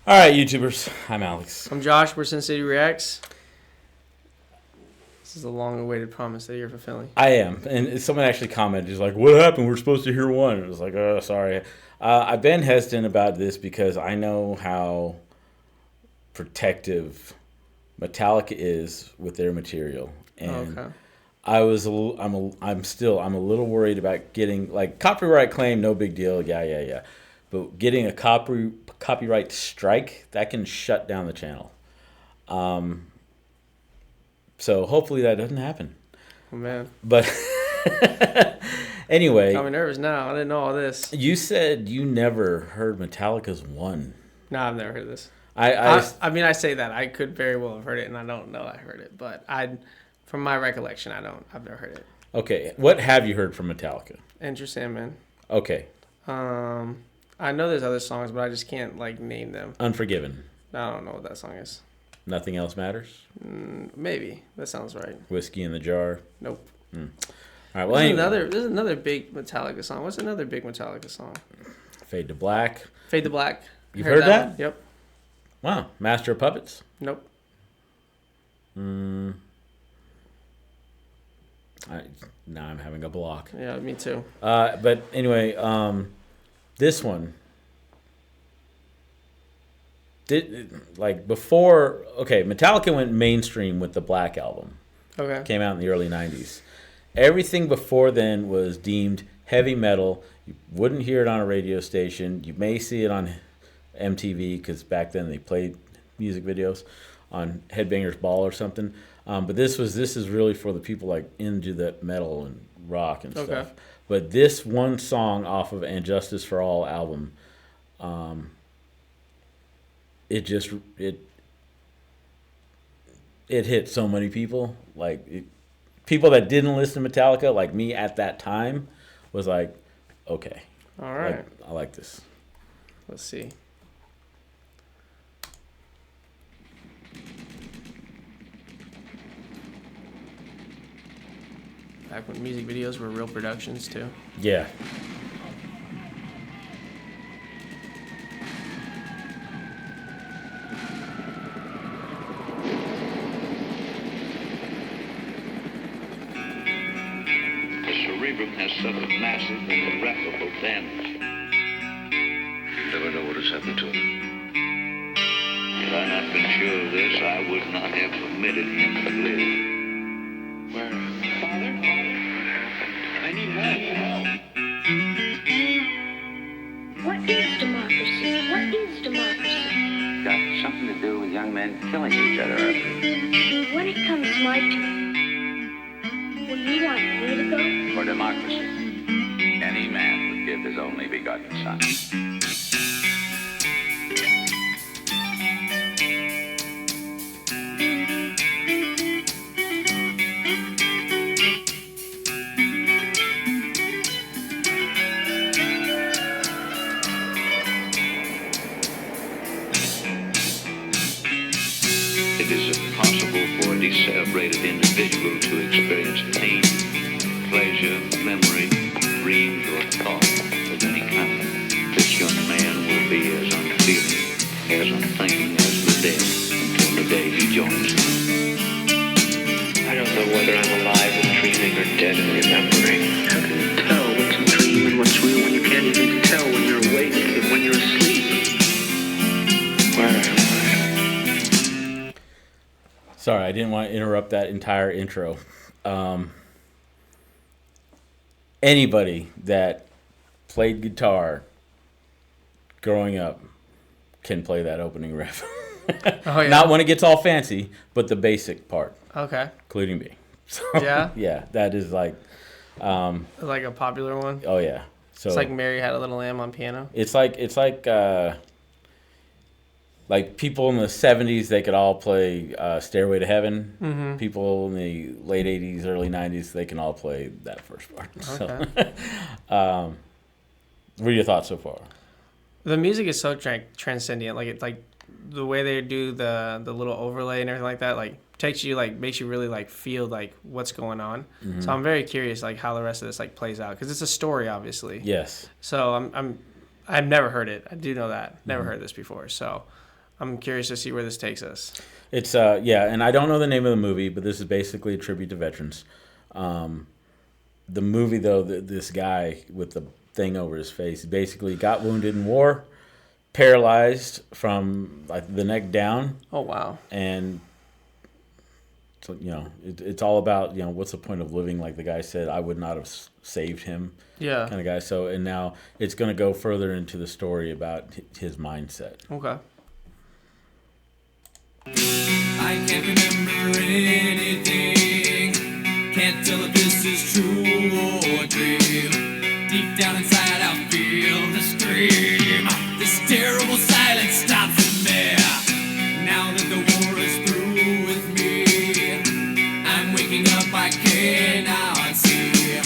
All right, YouTubers. I'm Alex. I'm Josh. We're Sin City Reacts. This is a long-awaited promise that you're fulfilling. I am. And someone actually commented, he's like, what happened? We're supposed to hear one. I was like, oh, sorry. I've been hesitant about this because I know how protective Metallica is with their material. And Okay. I'm a little worried about getting, like, copyright claim, no big deal. Yeah. But getting a copyright strike, that can shut down the channel. So hopefully that doesn't happen. Oh, man. But anyway, I'm nervous now. I didn't know all this. you said you never heard Metallica's One. No, I've never heard this. I mean, I say that. I could very well have heard it, and I don't know I heard it. But from my recollection, I've never heard it. Okay, what have you heard from Metallica? Enter Sandman. Okay. I know there's other songs, but I just can't, name them. Unforgiven. I don't know what that song is. Nothing Else Matters? Maybe. That sounds right. Whiskey in the Jar? Nope. All right, well, anyway. There's another big Metallica song. What's another big Metallica song? Fade to Black. Fade to Black. You've heard that? One? Yep. Wow. Master of Puppets? Nope. Now I'm having a block. Yeah, me too. But anyway, this one. Metallica went mainstream with the Black Album. Okay. Came out in the early 90s. Everything before then was deemed heavy metal. You wouldn't hear it on a radio station. You may see it on MTV because back then they played music videos on Headbangers Ball or something. But this is really for the people like into that metal and rock and stuff. But this one song off of And Justice for All album, it hit so many people. People that didn't listen to Metallica, like me at that time, was like, okay, all right, I like this. Let's see. Back when music videos were real productions too. Yeah. Has suffered massive and irreparable damage. You never know what has happened to him. Had I not been sure of this, I would not have permitted him to live. Where? Father? I need help. What is democracy? What is democracy? Got something to do with young men killing each other. When it comes my turn, will you want me to go? For democracy, any man would give his only begotten son. It is impossible for a decerebrated individual to experience pain, pleasure, memory, dreams, or thought of any kind. This young man will be as unfeeling, as unthinking as the dead until the day he joins them. I don't know whether I'm alive and dreaming or dead and remembering. How can you tell what's a dream and what's real when you can't even tell when you're awake and when you're asleep? Where am I? Sorry, I didn't want to interrupt that entire intro. Anybody that played guitar growing up can play that opening riff. Oh, yeah. Not when it gets all fancy, but the basic part, Okay. including me. So, Yeah? yeah, that is like, Like a popular one. oh yeah. So It's like Mary Had a Little Lamb on piano. it's like people in the 70s, they could all play Stairway to Heaven. Mm-hmm. People in the late 80s, early 90s, they can all play that first part. Okay. So, what are your thoughts so far? The music is so transcendent. Like the way they do the little overlay and everything like that. Takes you makes you really feel what's going on. Mm-hmm. So I'm very curious how the rest of this plays out because it's a story obviously. Yes. So I've never heard it. I do know that. Never heard this before. So I'm curious to see where this takes us. It's and I don't know the name of the movie, but this is basically a tribute to veterans. The movie though, this guy with the thing over his face basically got wounded in war, paralyzed from like the neck down. Oh wow! And so it's all about what's the point of living? Like the guy said, I would not have saved him. Yeah. Kind of guy. So and now it's going to go further into the story about his mindset. Okay. I can't remember anything. Can't tell if this is true or dream. Deep down inside, I feel the scream. This terrible silence stops in there. Now that the war is through with me, I'm waking up. I cannot see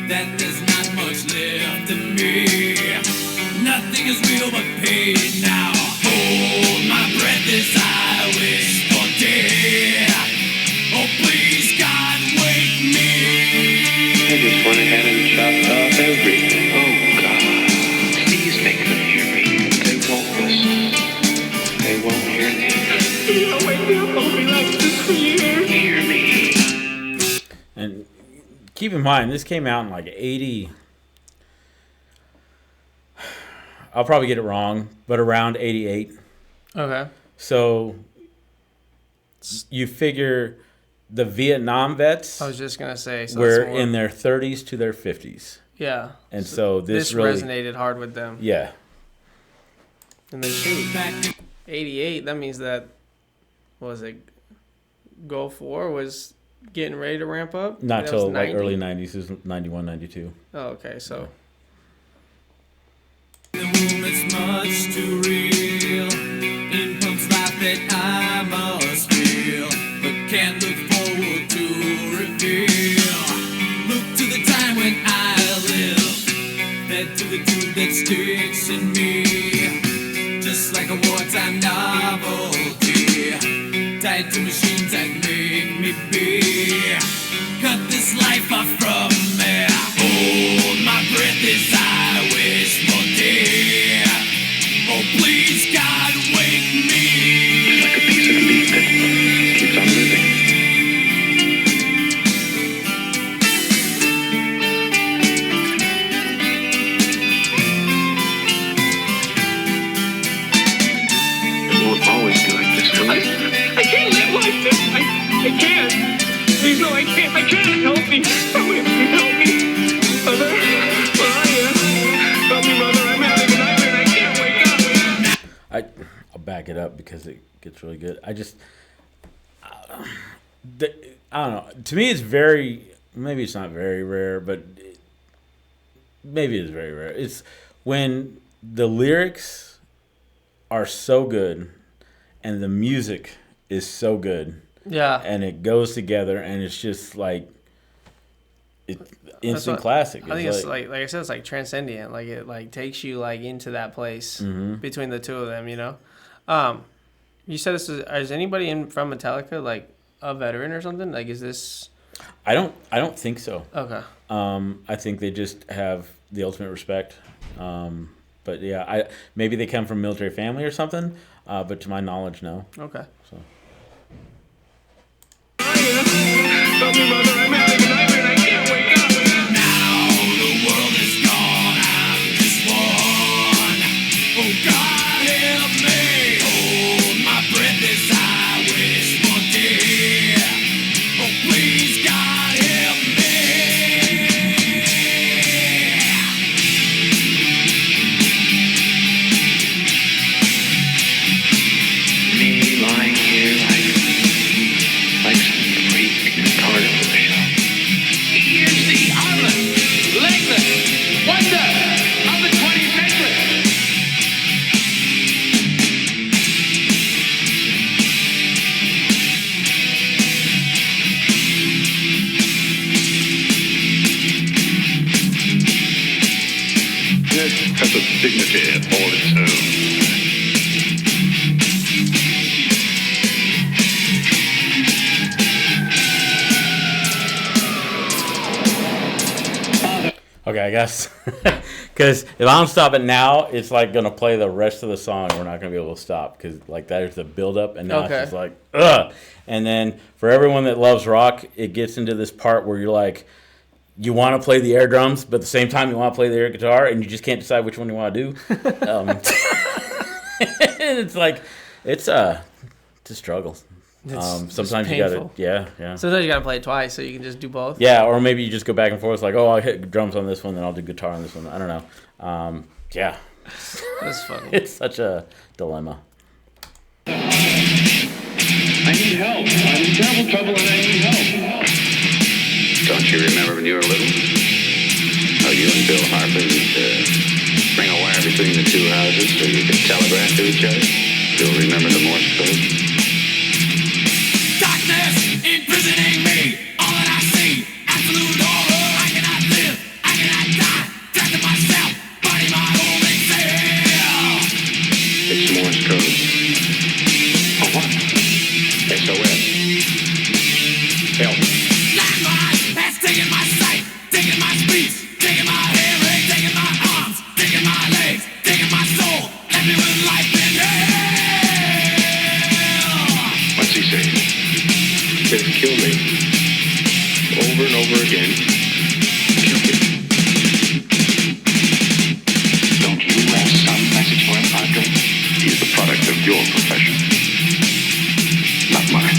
that there's not much left of me. Nothing is real but pain now. Hold my breath as I wish for death. Oh, please, God, wake me. I just went ahead and chopped off everything. Oh, God, please make them hear me. They won't listen. They won't hear me. Hear me. And keep in mind, this came out in like 80. I'll probably get it wrong, but around 88. Okay. So you figure the Vietnam vets I was just gonna say so were that's more, in their 30s to their 50s. Yeah. And so this really resonated hard with them. Yeah. And then shoot, 88. That means that what was it? Gulf War was getting ready to ramp up. Not That was till like 90? early 90s, it was 91, 92. Oh, okay. So The womb is much too real. In pumps life that I must feel, but can't look forward to reveal. Look to the time when I live, fed to the tube that sticks in me, just like a wartime novelty, tied to machines that make me be. Cut this life off from me. Hold my breath as I wish for death. Oh, please, God, wake me. It's like a piece of meat that keeps on living. It won't always be like this, will it? I can't live like this. I can't. Please, no, I can't. I can't. Help me. Somebody help me. Mother, where are you? Help me, Mother. I'm having a nightmare and I can't wake up. I'll back it up because it gets really good. I don't know. To me, it's very, maybe it's not very rare, but maybe it's very rare. It's when the lyrics are so good and the music is so good. yeah. And it goes together, and it's just like instant classic. I think it's like I said, it's like transcendent. Like it like takes you like into that place between the two of them. You said this is anybody from Metallica like a veteran or something? Like is this? I don't think so. Okay. I think they just have the ultimate respect. But yeah, maybe they come from a military family or something. But to my knowledge, no. Okay. So. Help me, Mother. I'm having a nightmare and I can't wake up. Now the world is gone, I'm just one. Oh, God, help me. Hold my breath as I wish for death. Oh, please, God, help me. Me lying here like some freak part of the show. Here's the island, Lakeland, wonder of the 20th century. It has a dignity all its own. Okay, I guess Because if I don't stop it now, it's like gonna play the rest of the song. We're not gonna be able to stop because like that is the build up, and now it's just like ugh. And then for everyone that loves rock, it gets into this part where you're like, you want to play the air drums, but at the same time you want to play the air guitar, and you just can't decide which one you want to do. It's like it's a struggle. Sometimes you gotta, yeah. Sometimes you gotta play it twice so you can just do both. Yeah, or maybe you just go back and forth. Like, oh, I'll hit drums on this one, then I'll do guitar on this one. I don't know. Yeah, That's funny. it's such a dilemma. I need help. I'm in terrible trouble and I need help. Don't you remember when you were little? How you and Bill Harper used to bring a wire between the two houses so you could telegraph to each other? You'll remember the Morse code? Darkness imprisoning me. All that I see, absolute horror. I cannot live, I cannot die. Trapped in myself, body my only fear. It's Morse code. Oh, what? SOS. Help. Landmine has taken my sight, taken my speech, taken my hearing, taken my arms, taken my legs, taken my soul. Left me with life in hell. What's he saying? Says kill me. Over and over again. Kill me. Don't you have some message for him, Padre? He's the product of your profession, not mine.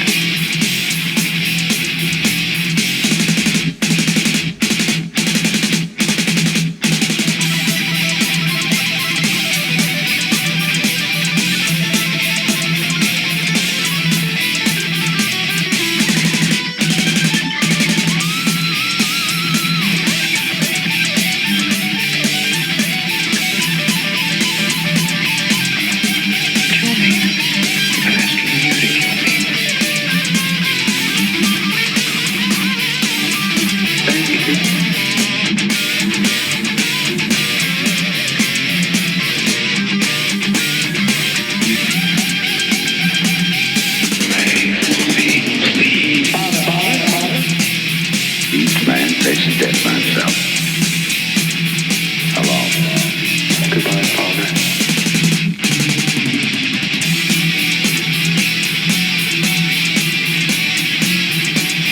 Each man faces death by himself. Hello. Goodbye, Father.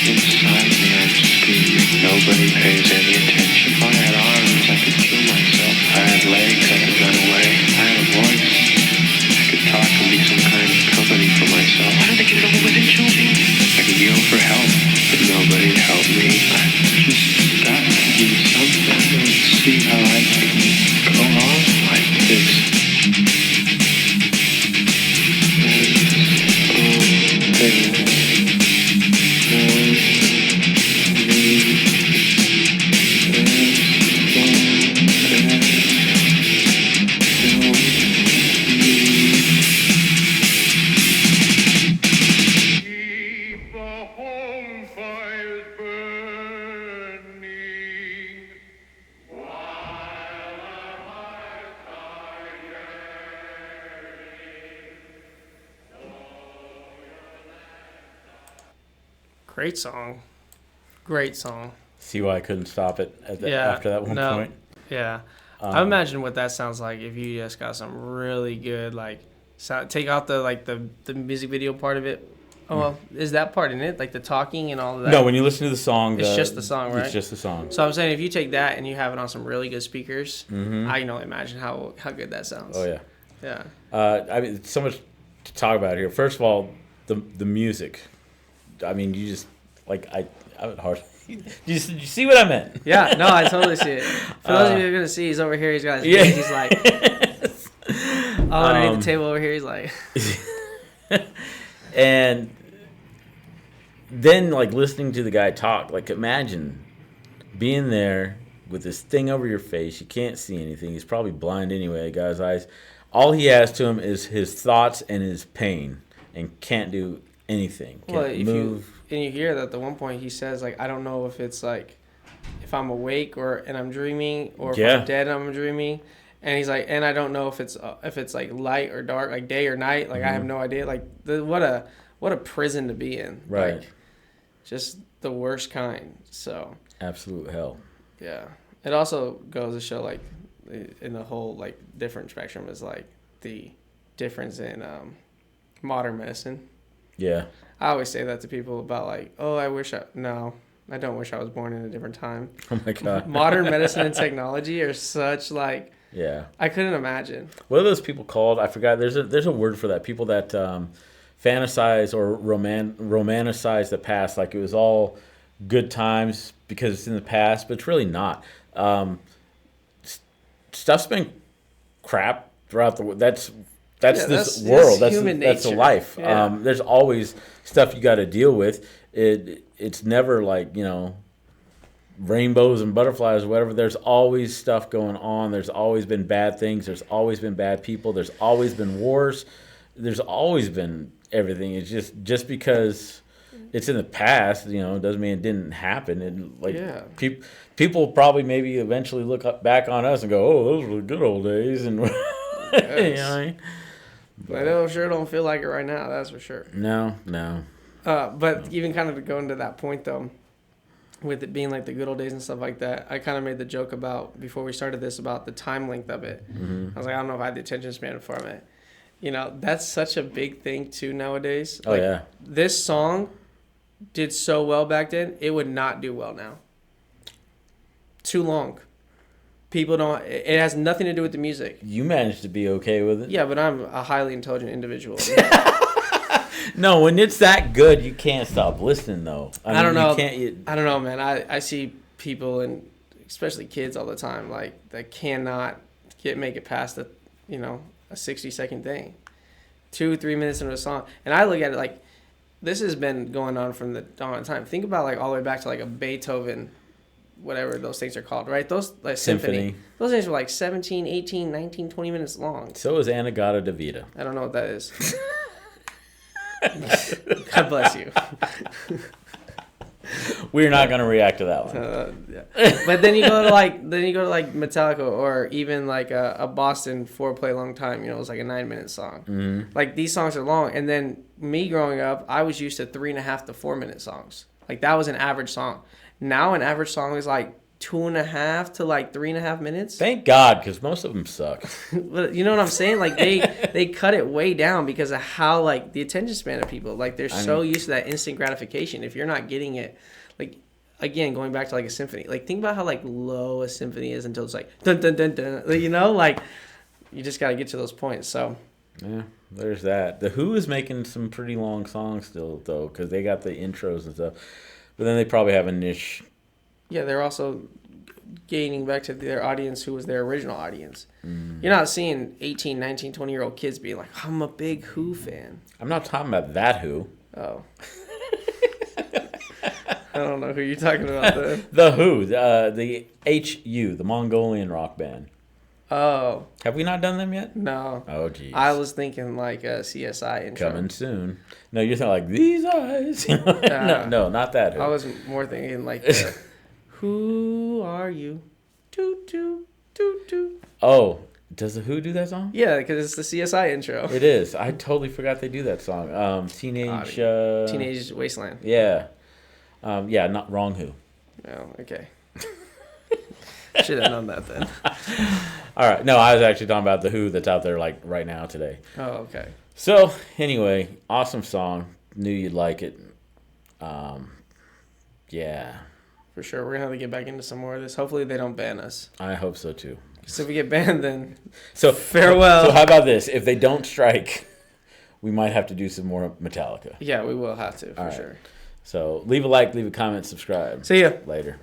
Inside me, I'm screaming. Nobody pays any attention. If I had arms, I could kill myself. If I had legs, I could run away. If I had a voice, I could talk and be some kind of company for myself. Why don't they get it over with and kill me? I could yell for help, but nobody'd help me. I've just got to do something. I don't see how I can go on like this. Keep the home fires burning. Great song. Great song. See why I couldn't stop it after that one point? Yeah. I imagine what that sounds like if you just got some really good take out the music video part of it. Oh, well, is that part in it? Like the talking and all of that? No, when you listen to the song, It's just the song, right? It's just the song. So I'm saying if you take that and you have it on some really good speakers, I can only imagine how good that sounds. Oh yeah. Yeah. I mean, so much to talk about here. First of all, the music. I mean, you just I would hard. Did you see what I meant? Yeah. No, I totally see it. For those of you who are gonna see, he's over here. He's got his hands. He's like, underneath the table over here. He's like, and then listening to the guy talk. Imagine being there with this thing over your face. You can't see anything. He's probably blind anyway. The guy's eyes. All he has to him is his thoughts and his pain, and can't do anything. Can't move. And you hear that at the one point he says I don't know if it's if I'm awake and I'm dreaming, or if I'm dead and I'm dreaming, and he's and I don't know if it's light or dark, day or night, I have no idea. What a prison to be in. Right. Just the worst kind. So absolute hell. yeah, it also goes to show in the whole like different spectrum is like the difference in modern medicine. Yeah. I always say that to people about like, oh, I don't wish I was born in a different time. Oh my God. Modern medicine and technology are such like, yeah. I couldn't imagine. What are those people called? I forgot. There's a word for that. People that fantasize or romanticize the past, like it was all good times because it's in the past, but it's really not. Stuff's been crap throughout the world. That's this world. That's human that's a nature. life. Yeah. There's always stuff you got to deal with. It's never like, rainbows and butterflies or whatever. There's always stuff going on. There's always been bad things. There's always been bad people. There's always been wars. There's always been everything. It's just because it's in the past, doesn't mean it didn't happen. And like people probably maybe eventually look back on us and go, "Oh, those were the good old days." And Yes. I sure don't feel like it right now. That's for sure. No. But even kind of to go into that point though, with it being like the good old days and stuff like that, I kind of made the joke about before we started this about the time length of it. Mm-hmm. I was like, I don't know if I had the attention span for it. That's such a big thing too nowadays. Oh, yeah. This song did so well back then, it would not do well now. Too long. People don't. It has nothing to do with the music. You managed to be okay with it. Yeah, but I'm a highly intelligent individual. No, when it's that good, you can't stop listening, though. I don't know. You I don't know, man. I see people, and especially kids all the time, like, that cannot make it past a 60-second thing. 2-3 minutes into a song. And I look at it like, this has been going on from the dawn of time. Think about, like, all the way back to, like, a Beethoven, whatever those things are called, right? Those, like, symphony. Those things were, like, 17, 18, 19, 20 minutes long. So is Anagata Davida. I don't know what that is. God bless you. We're not going to react to that one. Yeah. But then you go to like Metallica or even like a Boston 4-play long time. It was like a 9-minute song. Mm-hmm. Like these songs are long. And then me growing up, I was used to 3.5 to 4-minute songs. Like that was an average song. Now an average song is like 2.5 to like 3.5 minutes. Thank God, because most of them suck. But you know what I'm saying? Like they cut it way down because of how like the attention span of people. Like they're so used to that instant gratification. If you're not getting it, like again going back to like a symphony. Like think about how like low a symphony is until it's like dun dun dun dun. Like you just got to get to those points. So yeah, there's that. The Who is making some pretty long songs still though, because they got the intros and stuff. But then they probably have a niche. Yeah, they're also gaining back to their audience who was their original audience. You're not seeing 18, 19, 20-year-old kids being like, I'm a big Who fan. I'm not talking about that Who. Oh. I don't know who you're talking about then. The Who, the HU, the Mongolian rock band. Oh. Have we not done them yet? No. Oh, geez. I was thinking like a CSI intro. Coming soon. No, you're thinking like, these eyes. No, not that Who. I was more thinking like, who are you? Toot, toot, toot, toot. Oh, does the Who do that song? Yeah, because it's the CSI intro. It is. I totally forgot they do that song. Teenage Wasteland. Yeah. Not wrong Who. Oh, okay. Should have known that then. All right. No, I was actually talking about the Who that's out there like right now today. Oh, okay. So anyway, awesome song. Knew you'd like it. Yeah. For sure. We're going to have to get back into some more of this. Hopefully they don't ban us. I hope so too. Because if we get banned, then so farewell. So how about this? If they don't strike, we might have to do some more Metallica. Yeah, we will have to, for right. sure. So leave a like, leave a comment, subscribe. See ya. Later.